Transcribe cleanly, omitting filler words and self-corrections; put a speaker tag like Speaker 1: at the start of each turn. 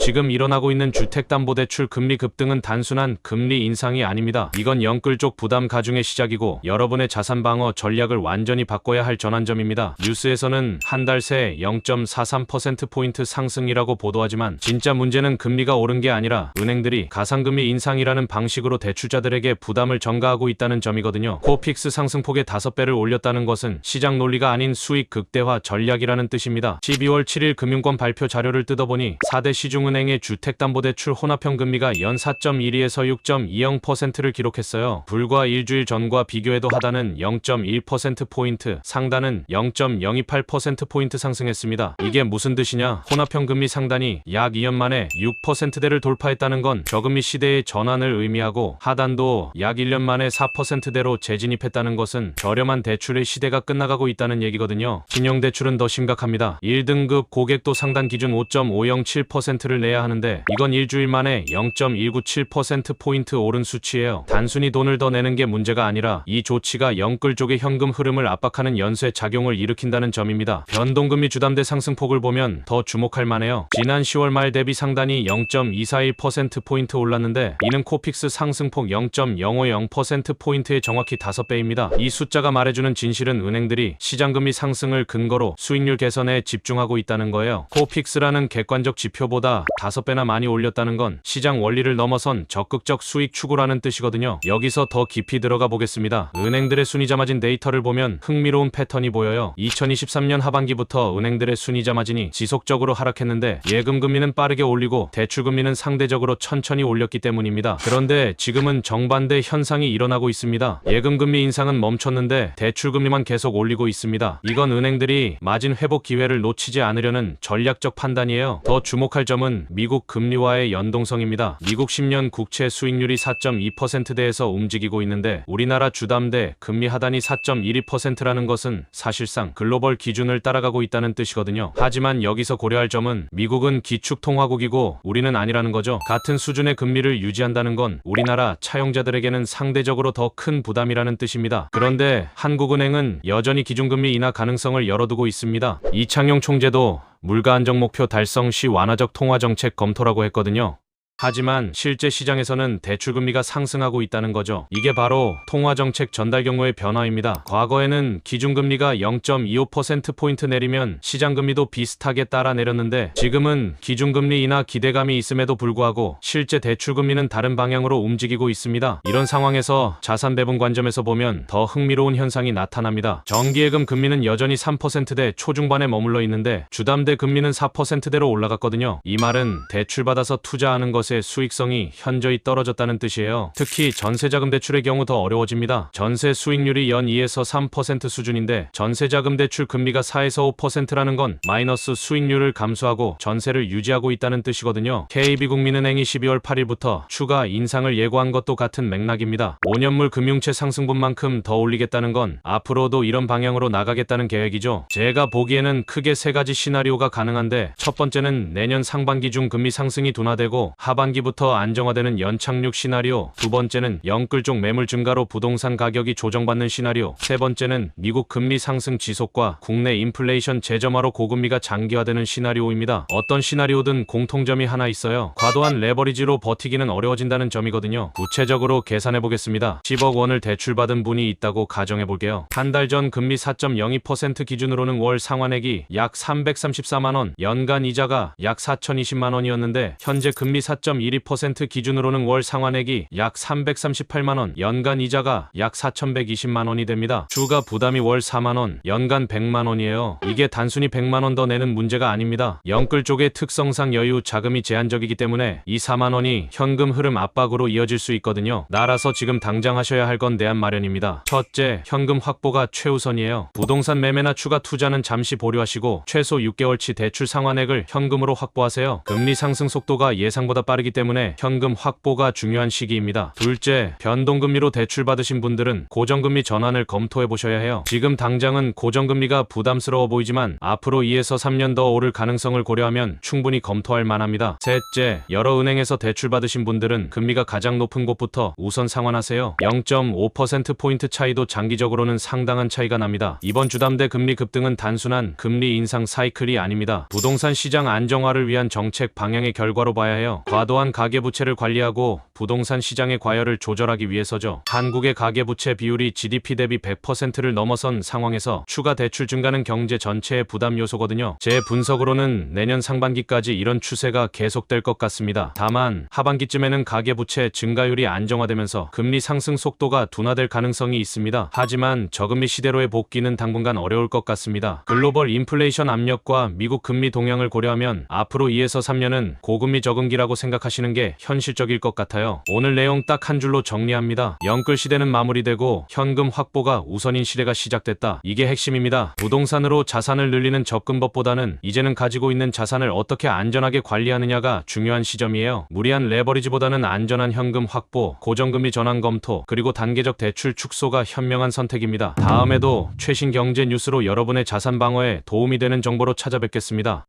Speaker 1: 지금 일어나고 있는 주택담보대출 금리 급등은 단순한 금리 인상이 아닙니다. 이건 영끌족 부담 가중의 시작이고 여러분의 자산 방어 전략을 완전히 바꿔야 할 전환점입니다. 뉴스에서는 한 달 새 0.43%포인트 상승이라고 보도하지만 진짜 문제는 금리가 오른 게 아니라 은행들이 가상금리 인상이라는 방식으로 대출자들에게 부담을 전가하고 있다는 점이거든요. 코픽스 상승폭의 5배를 올렸다는 것은 시장 논리가 아닌 수익 극대화 전략이라는 뜻입니다. 12월 7일 금융권 발표 자료를 뜯어보니 4대 시중은행의 주택담보대출 혼합형금리가 연 4.12에서 6.20%를 기록했어요. 불과 일주일 전과 비교해도 하단은 0.1%포인트, 상단은 0.028%포인트 상승했습니다. 이게 무슨 뜻이냐? 혼합형금리 상단이 약 2년 만에 6%대를 돌파했다는 건 저금리 시대의 전환을 의미하고 하단도 약 1년 만에 4%대로 재진입했다는 것은 저렴한 대출의 시대가 끝나가고 있다는 얘기거든요. 신용대출은 더 심각합니다. 1등급 고객도 상단 기준 5.507%를 내야 하는데 이건 일주일 만에 0.197%포인트 오른 수치예요. 단순히 돈을 더 내는 게 문제가 아니라 이 조치가 영끌 쪽의 현금 흐름을 압박하는 연쇄 작용을 일으킨다는 점입니다. 변동금리 주담대 상승폭을 보면 더 주목할 만해요. 지난 10월 말 대비 상단이 0.241%포인트 올랐는데 이는 코픽스 상승폭 0.050%포인트의 정확히 5배입니다. 이 숫자가 말해주는 진실은 은행들이 시장금리 상승을 근거로 수익률 개선에 집중하고 있다는 거예요. 코픽스라는 객관적 지표보다 5배나 많이 올렸다는 건 시장 원리를 넘어선 적극적 수익 추구라는 뜻이거든요. 여기서 더 깊이 들어가 보겠습니다. 은행들의 순이자 마진 데이터를 보면 흥미로운 패턴이 보여요. 2023년 하반기부터 은행들의 순이자 마진이 지속적으로 하락했는데 예금 금리는 빠르게 올리고 대출 금리는 상대적으로 천천히 올렸기 때문입니다. 그런데 지금은 정반대 현상이 일어나고 있습니다. 예금 금리 인상은 멈췄는데 대출 금리만 계속 올리고 있습니다. 이건 은행들이 마진 회복 기회를 놓치지 않으려는 전략적 판단이에요. 더 주목할 점은 미국 금리와의 연동성입니다. 미국 10년 국채 수익률이 4.2%대에서 움직이고 있는데 우리나라 주담대 금리 하단이 4.12%라는 것은 사실상 글로벌 기준을 따라가고 있다는 뜻이거든요. 하지만 여기서 고려할 점은 미국은 기축통화국이고 우리는 아니라는 거죠. 같은 수준의 금리를 유지한다는 건 우리나라 차용자들에게는 상대적으로 더 큰 부담이라는 뜻입니다. 그런데 한국은행은 여전히 기준금리 인하 가능성을 열어두고 있습니다. 이창용 총재도 물가 안정 목표 달성 시 완화적 통화정책 검토라고 했거든요. 하지만 실제 시장에서는 대출금리가 상승하고 있다는 거죠. 이게 바로 통화정책 전달 경로의 변화입니다. 과거에는 기준금리가 0.25%포인트 내리면 시장금리도 비슷하게 따라 내렸는데 지금은 기준금리 인하 기대감이 있음에도 불구하고 실제 대출금리는 다른 방향으로 움직이고 있습니다. 이런 상황에서 자산 배분 관점에서 보면 더 흥미로운 현상이 나타납니다. 정기예금 금리는 여전히 3%대 초중반에 머물러 있는데 주담대 금리는 4%대로 올라갔거든요. 이 말은 대출받아서 투자하는 것 의 수익성이 현저히 떨어졌다는 뜻이에요. 특히 전세자금 대출의 경우 더 어려워집니다. 전세 수익률이 연 2에서 3% 수준인데 전세자금 대출 금리가 4에서 5%라는 건 마이너스 수익률을 감수하고 전세를 유지하고 있다는 뜻이거든요. KB국민은행이 12월 8일부터 추가 인상을 예고한 것도 같은 맥락입니다. 5년물 금융채 상승분만큼 더 올리겠다는 건 앞으로도 이런 방향으로 나가겠다는 계획이죠. 제가 보기에는 크게 3가지 시나리오가 가능한데 첫 번째는 내년 상반기 중 금리 상승이 둔화되고 하반기부터 안정화되는 연착륙 시나리오, 두 번째는 영끌족 매물 증가로 부동산 가격이 조정받는 시나리오, 세 번째는 미국 금리 상승 지속과 국내 인플레이션 재점화로 고금리가 장기화되는 시나리오입니다. 어떤 시나리오든 공통점이 하나 있어요. 과도한 레버리지로 버티기는 어려워진다는 점이거든요. 구체적으로 계산해보겠습니다. 10억 원을 대출받은 분이 있다고 가정해볼게요. 한 달 전 금리 4.02% 기준으로는 월 상환액이 약 334만원, 연간 이자가 약 4,020만원이었는데 현재 금리 4.12% 기준으로는 월 상환액이 약 338만원, 연간 이자가 약 4,120만원이 됩니다. 주가 부담이 월 4만원, 연간 100만원이에요. 이게 단순히 100만원 더 내는 문제가 아닙니다. 영끌 쪽의 특성상 여유 자금이 제한적이기 때문에 이 4만원이 현금 흐름 압박으로 이어질 수 있거든요. 나라서 지금 당장 하셔야 할 건 대안 마련입니다. 첫째, 현금 확보가 최우선이에요. 부동산 매매나 추가 투자는 잠시 보류하시고 최소 6개월치 대출 상환액을 현금으로 확보하세요. 금리 상승 속도가 예상보다 빠르 빠르기 때문에 현금 확보가 중요한 시기입니다. 둘째, 변동금리로 대출받으신 분들은 고정금리 전환을 검토해 보셔야 해요. 지금 당장은 고정금리가 부담스러워 보이지만 앞으로 2에서 3년 더 오를 가능성을 고려하면 충분히 검토할 만합니다. 셋째, 여러 은행에서 대출받으신 분들은 금리가 가장 높은 곳부터 우선 상환하세요. 0.5%포인트 차이도 장기적으로는 상당한 차이가 납니다. 이번 주담대 금리 급등은 단순한 금리 인상 사이클이 아닙니다. 부동산 시장 안정화를 위한 정책 방향의 결과로 봐야 해요. 과도한 가계부채를 관리하고 부동산 시장의 과열을 조절하기 위해서죠. 한국의 가계부채 비율이 GDP 대비 100%를 넘어선 상황에서 추가 대출 증가는 경제 전체의 부담 요소거든요. 제 분석으로는 내년 상반기까지 이런 추세가 계속될 것 같습니다. 다만 하반기쯤에는 가계부채 증가율이 안정화되면서 금리 상승 속도가 둔화될 가능성이 있습니다. 하지만 저금리 시대로의 복귀는 당분간 어려울 것 같습니다. 글로벌 인플레이션 압력과 미국 금리 동향을 고려하면 앞으로 2에서 3년은 고금리 적응기라고 생각하시는 게 현실적일 것 같아요. 오늘 내용 딱 한 줄로 정리합니다. 영끌 시대는 마무리되고 현금 확보가 우선인 시대가 시작됐다. 이게 핵심입니다. 부동산으로 자산을 늘리는 접근법보다는 이제는 가지고 있는 자산을 어떻게 안전하게 관리하느냐가 중요한 시점이에요. 무리한 레버리지보다는 안전한 현금 확보, 고정금리 전환 검토, 그리고 단계적 대출 축소가 현명한 선택입니다. 다음에도 최신 경제 뉴스로 여러분의 자산 방어에 도움이 되는 정보로 찾아뵙겠습니다.